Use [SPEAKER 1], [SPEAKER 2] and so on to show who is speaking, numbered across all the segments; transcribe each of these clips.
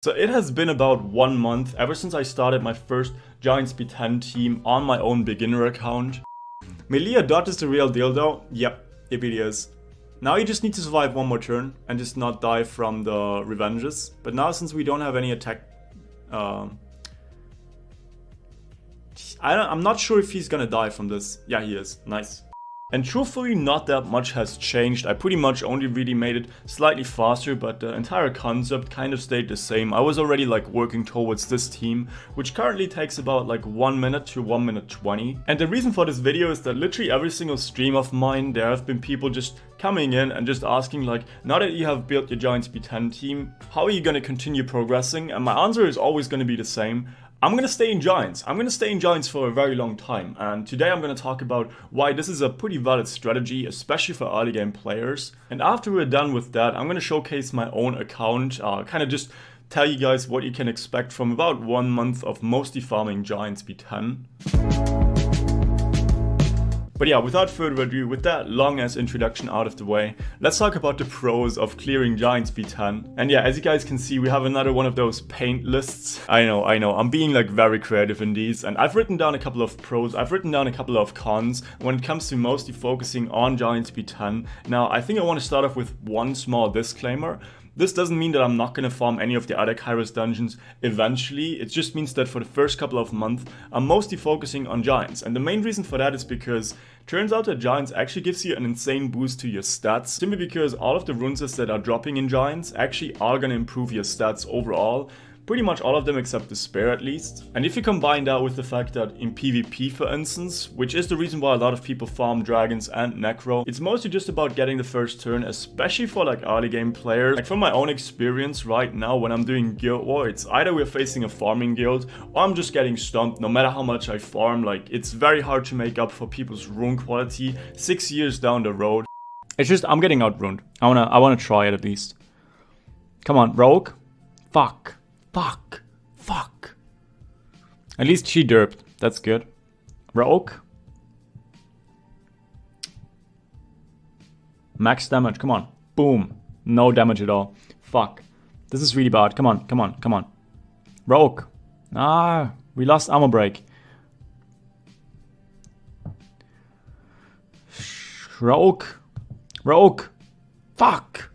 [SPEAKER 1] So it has been about 1 month ever since I started my first Giants B10 team on my own beginner account. Melia Dot is the real deal though. Yep, it really is. Now you just need to survive one more turn and just not die from the revenges. But now since we don't have any attack... I'm not sure if he's gonna die from this. Yeah, he is. Nice. And truthfully, not that much has changed. I pretty much only really made it slightly faster, but the entire concept kind of stayed the same. I was already like working towards this team, which currently takes about like 1 minute to 1 minute 20. And the reason for this video is that literally every single stream of mine, there have been people just coming in and just asking like, now that you have built your Giants B10 team, how are you going to continue progressing? And my answer is always going to be the same. I'm gonna stay in Giants. I'm gonna stay in Giants for a very long time, and today I'm gonna talk about why this is a pretty valid strategy, especially for early game players. And after we're done with that, I'm gonna showcase my own account, kind of just tell you guys what you can expect from about 1 month of mostly farming Giants B10. But yeah, without further ado, with that long ass introduction out of the way, let's talk about the pros of clearing Giants B10. And yeah, as you guys can see, we have another one of those paint lists. I know, I'm being like very creative in these, and I've written down a couple of pros, I've written down a couple of cons when it comes to mostly focusing on Giants B10. Now, I think I want to start off with one small disclaimer. This doesn't mean that I'm not going to farm any of the other Kairos dungeons eventually. It just means that for the first couple of months, I'm mostly focusing on Giants. And the main reason for that is because turns out that Giants actually gives you an insane boost to your stats. Simply because all of the runes that are dropping in Giants actually are going to improve your stats overall. Pretty much all of them except Despair at least. And if you combine that with the fact that in PvP for instance, which is the reason why a lot of people farm Dragons and Necro, it's mostly just about getting the first turn, especially for like early game players. Like from my own experience right now when I'm doing Guild War, it's either we're facing a farming guild or I'm just getting stomped no matter how much I farm. Like it's very hard to make up for people's rune quality 6 years down the road. It's just I'm getting out runed. I wanna try it at least. Come on, Rogue. Fuck. At least she derped. That's good. Rogue. Max damage. Come on. Boom. No damage at all. Fuck. This is really bad. Come on. Rogue. Ah, we lost armor break. Rogue. Fuck.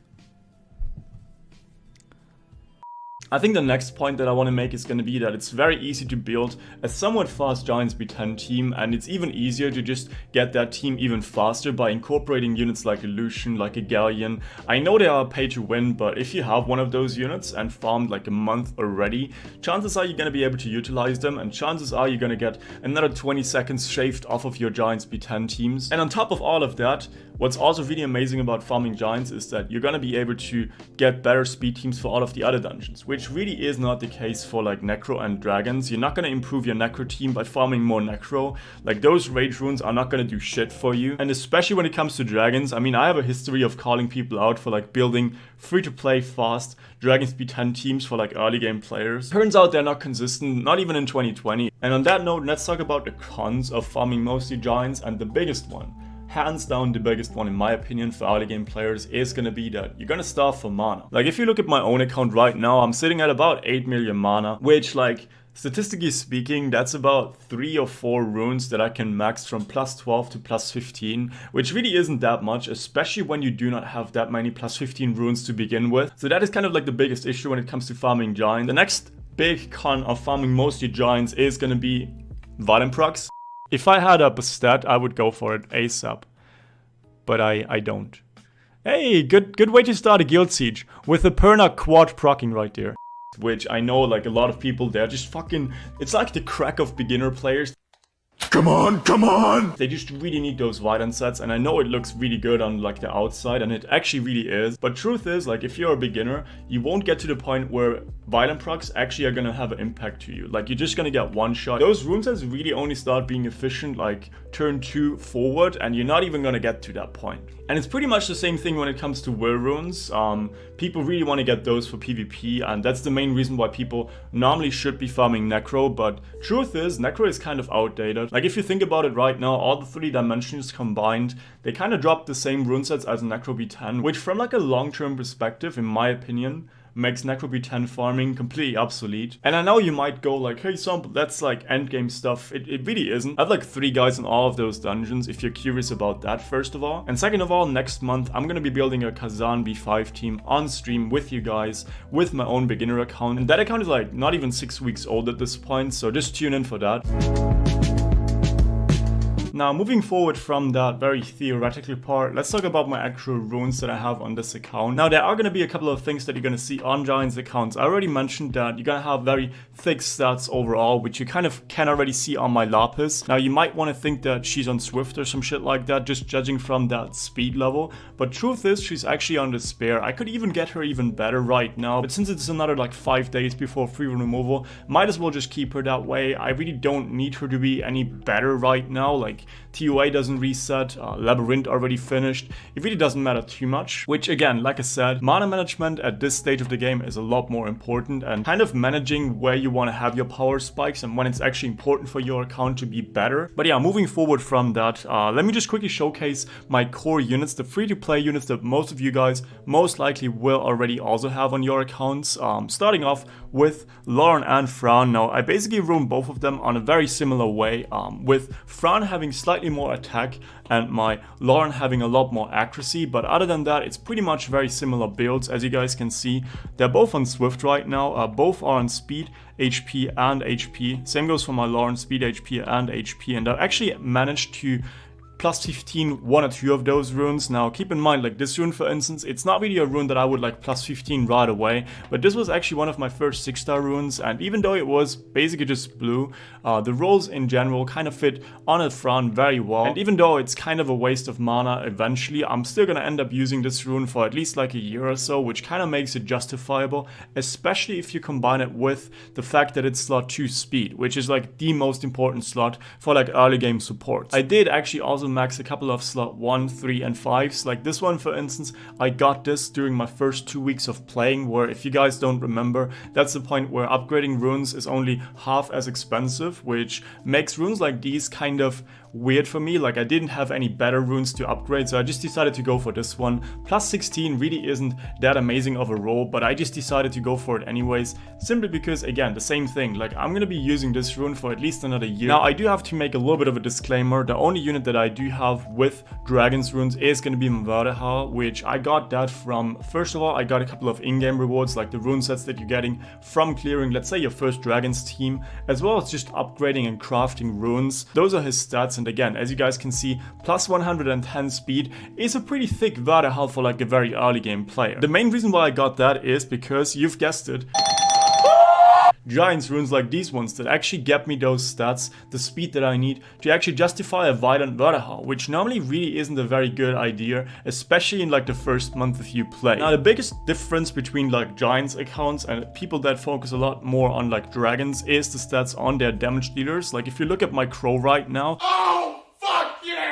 [SPEAKER 1] I think the next point that I want to make is going to be that it's very easy to build a somewhat fast Giants B10 team, and it's even easier to just get that team even faster by incorporating units like a Lucian, like a Galleon. I know they are pay to win, but if you have one of those units and farmed like a month already, chances are you're going to be able to utilize them, and chances are you're going to get another 20 seconds shaved off of your Giants B10 teams. And on top of all of that, what's also really amazing about farming Giants is that you're going to be able to get better speed teams for all of the other dungeons, which really is not the case for like Necro and Dragons. You're not going to improve your Necro team by farming more Necro. Like those rage runes are not going to do shit for you. And especially when it comes to Dragons, I mean, I have a history of calling people out for like building free-to-play fast Dragons B10 teams for like early game players. Turns out they're not consistent, not even in 2020. And on that note, let's talk about the cons of farming mostly Giants, and the biggest one, hands down the biggest one in my opinion for early game players, is gonna be that you're gonna starve for mana. Like if you look at my own account right now, I'm sitting at about 8 million mana, which like statistically speaking, that's about 3 or 4 runes that I can max from plus 12 to plus 15, which really isn't that much, especially when you do not have that many plus 15 runes to begin with. So that is kind of like the biggest issue when it comes to farming Giants. The next big con of farming mostly Giants is gonna be violent procs. If I had up a stat, I would go for it ASAP, but I don't. Hey, good way to start a guild siege with a Perna quad proccing right there. Which I know like a lot of people, they're just fucking, it's like the crack of beginner players. Come on! They just really need those violent sets, and I know it looks really good on like the outside, and it actually really is. But truth is, like if you're a beginner, you won't get to the point where violent procs actually are gonna have an impact to you. Like you're just gonna get one shot. Those rune sets really only start being efficient like turn 2 forward, and you're not even gonna get to that point. And it's pretty much the same thing when it comes to will runes. People really want to get those for PvP, and that's the main reason why people normally should be farming Necro. But truth is, Necro is kind of outdated. Like if you think about it right now, all the 3 dimensions combined, they kind of drop the same rune sets as Necro B10, which from like a long-term perspective, in my opinion, makes Necropy 10 farming completely obsolete. And I know you might go like, hey Sam, that's like endgame stuff. It really isn't. I have like 3 guys in all of those dungeons if you're curious about that, first of all. And second of all, next month I'm gonna be building a Kazan B5 team on stream with you guys with my own beginner account. And that account is like not even 6 weeks old at this point, so just tune in for that. Now, moving forward from that very theoretical part, let's talk about my actual runes that I have on this account. Now, there are going to be a couple of things that you're going to see on Giants accounts. I already mentioned that you're going to have very thick stats overall, which you kind of can already see on my Lapis. Now, you might want to think that she's on Swift or some shit like that, just judging from that speed level. But truth is, she's actually on Despair. I could even get her even better right now. But since it's another like 5 days before free rune removal, might as well just keep her that way. I really don't need her to be any better right now. Like, TOA doesn't reset, Labyrinth already finished. It really doesn't matter too much, which again, like I said, mana management at this stage of the game is a lot more important, and kind of managing where you want to have your power spikes and when it's actually important for your account to be better. But yeah, moving forward from that, let me just quickly showcase my core units, the free-to-play units that most of you guys most likely will already also have on your accounts. Starting off with Lauren and Fran. Now, I basically rune both of them on a very similar way, with Fran having slightly more attack and my Lauren having a lot more accuracy, but other than that, it's pretty much very similar builds. As you guys can see, they're both on Swift right now, both are on speed, HP and HP. Same goes for my Lauren, speed, HP and HP, and I've actually managed to plus 15 one or two of those runes. Now keep in mind, like this rune for instance, it's not really a rune that I would like plus 15 right away, but this was actually one of my first 6-star runes, and even though it was basically just blue, the rolls in general kind of fit on a Fran very well, and even though it's kind of a waste of mana eventually, I'm still gonna end up using this rune for at least like a year or so, which kind of makes it justifiable, especially if you combine it with the fact that it's slot 2 speed, which is like the most important slot for like early game support. I did actually also max a couple of slot 1, 3 and 5s. Like this one for instance, I got this during my first 2 weeks of playing, where if you guys don't remember, that's the point where upgrading runes is only half as expensive, which makes runes like these kind of weird for me. Like I didn't have any better runes to upgrade, so I just decided to go for this one. Plus 16 really isn't that amazing of a roll, but I just decided to go for it anyways, simply because again, the same thing, like I'm gonna be using this rune for at least another year. Now I do have to make a little bit of a disclaimer. The only unit that I do have with Dragon's runes is gonna be Mvadaha, which I got that from, first of all, I got a couple of in-game rewards, like the rune sets that you're getting from clearing, let's say, your first Dragon's team, as well as just upgrading and crafting runes. Those are his stats. And again, as you guys can see, plus 110 speed is a pretty thick Vadaha for like a very early game player. The main reason why I got that is because, you've guessed it, Giants runes like these ones that actually get me those stats, the speed that I need to actually justify a violent Vadaha, which normally really isn't a very good idea, especially in like the first month if you play. Now the biggest difference between like Giants accounts and people that focus a lot more on like Dragons is the stats on their damage dealers. Like if you look at my Crow right now,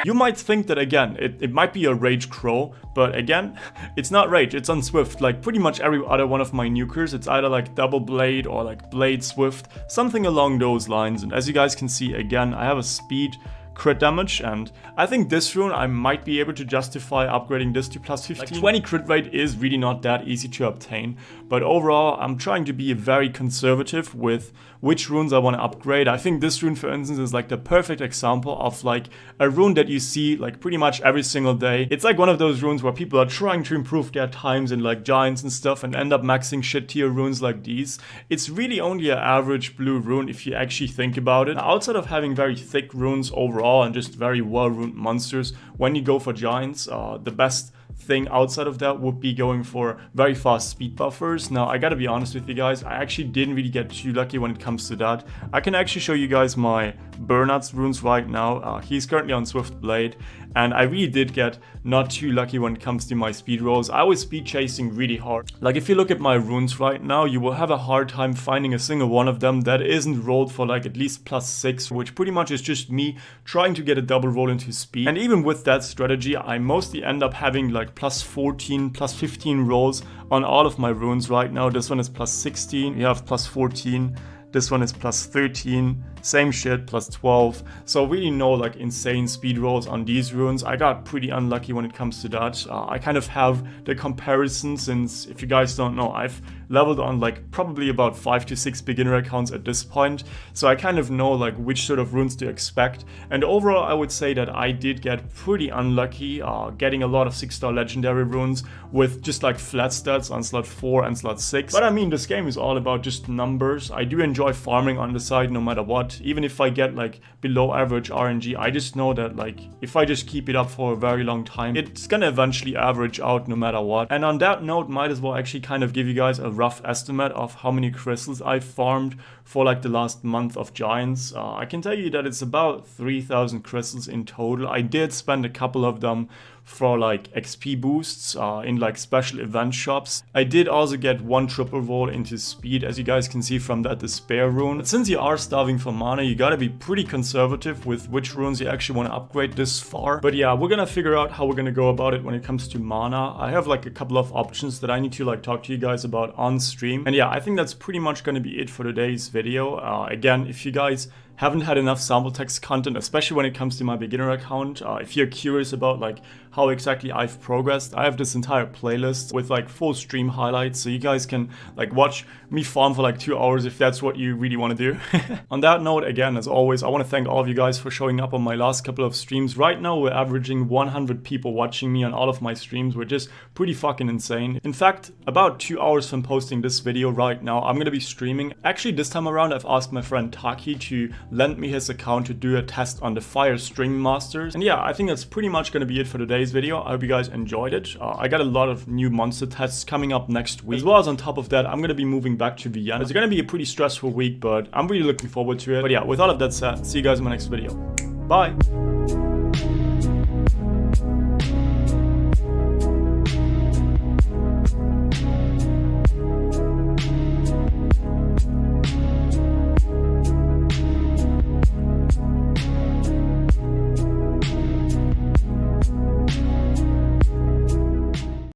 [SPEAKER 1] you might think that again, it might be a Rage Crow, but again, it's not Rage, it's on Swift. Like pretty much every other one of my nukers, it's either like Double Blade or like Blade Swift, something along those lines. And as you guys can see, again, I have a speed crit damage, and I think this rune I might be able to justify upgrading this to plus 15. Like 20 crit rate is really not that easy to obtain, but overall I'm trying to be very conservative with which runes I want to upgrade. I think this rune for instance is like the perfect example of like a rune that you see like pretty much every single day. It's like one of those runes where people are trying to improve their times in like Giants and stuff and end up maxing shit tier runes like these. It's really only an average blue rune if you actually think about it. Now, outside of having very thick runes overall and just very well-runed monsters, when you go for Giants, the best thing outside of that would be going for very fast speed buffers. Now I gotta be honest with you guys, I actually didn't really get too lucky when it comes to that. I can actually show you guys my Bernard's runes right now. He's currently on Swift Blade, and I really did get not too lucky when it comes to my speed rolls. I was speed chasing really hard. Like if you look at my runes right now, you will have a hard time finding a single one of them that isn't rolled for like at least plus 6, which pretty much is just me trying to get a double roll into speed. And even with that strategy, I mostly end up having like plus 14, plus 15 rolls on all of my runes right now. This one is plus 16, we have plus 14. This one is plus 13, same shit, plus 12. So really no like insane speed rolls on these runes. I got pretty unlucky when it comes to that. I kind of have the comparison, since if you guys don't know, I've leveled on like probably about 5 to 6 beginner accounts at this point, so I kind of know like which sort of runes to expect. And overall I would say that I did get pretty unlucky getting a lot of 6-star legendary runes with just like flat stats on slot 4 and slot 6. But I mean, this game is all about just numbers. I do enjoy farming on the side no matter what. Even if I get like below average RNG, I just know that like if I just keep it up for a very long time, it's gonna eventually average out no matter what. And on that note, might as well actually kind of give you guys a rough estimate of how many crystals I farmed for like the last month of Giants. I can tell you that it's about 3,000 crystals in total. I did spend a couple of them for like XP boosts in like special event shops. I did also get 1 triple roll into speed, as you guys can see from that despair rune. But since you are starving for mana, you gotta be pretty conservative with which runes you actually want to upgrade this far. But yeah, we're gonna figure out how we're gonna go about it when it comes to mana. I have like a couple of options that I need to like talk to you guys about on stream. And yeah, I think that's pretty much gonna be it for today's video. Again, if you guys haven't had enough sample text content, especially when it comes to my beginner account, if you're curious about like how exactly I've progressed, I have this entire playlist with like full stream highlights, so you guys can like watch me farm for like 2 hours if that's what you really want to do. On that note, again, as always, I want to thank all of you guys for showing up on my last couple of streams. Right now we're averaging 100 people watching me on all of my streams, which is pretty fucking insane. In fact, about 2 hours from posting this video right now, I'm gonna be streaming. Actually, this time around I've asked my friend Taki to lend me his account to do a test on the Fire String Masters. And yeah, I think that's pretty much gonna be it for today's video. I hope you guys enjoyed it. I got a lot of new monster tests coming up next week. As well as on top of that, I'm gonna be moving back to Vienna. It's gonna be a pretty stressful week, but I'm really looking forward to it. But yeah, with all of that said, see you guys in my next video. Bye!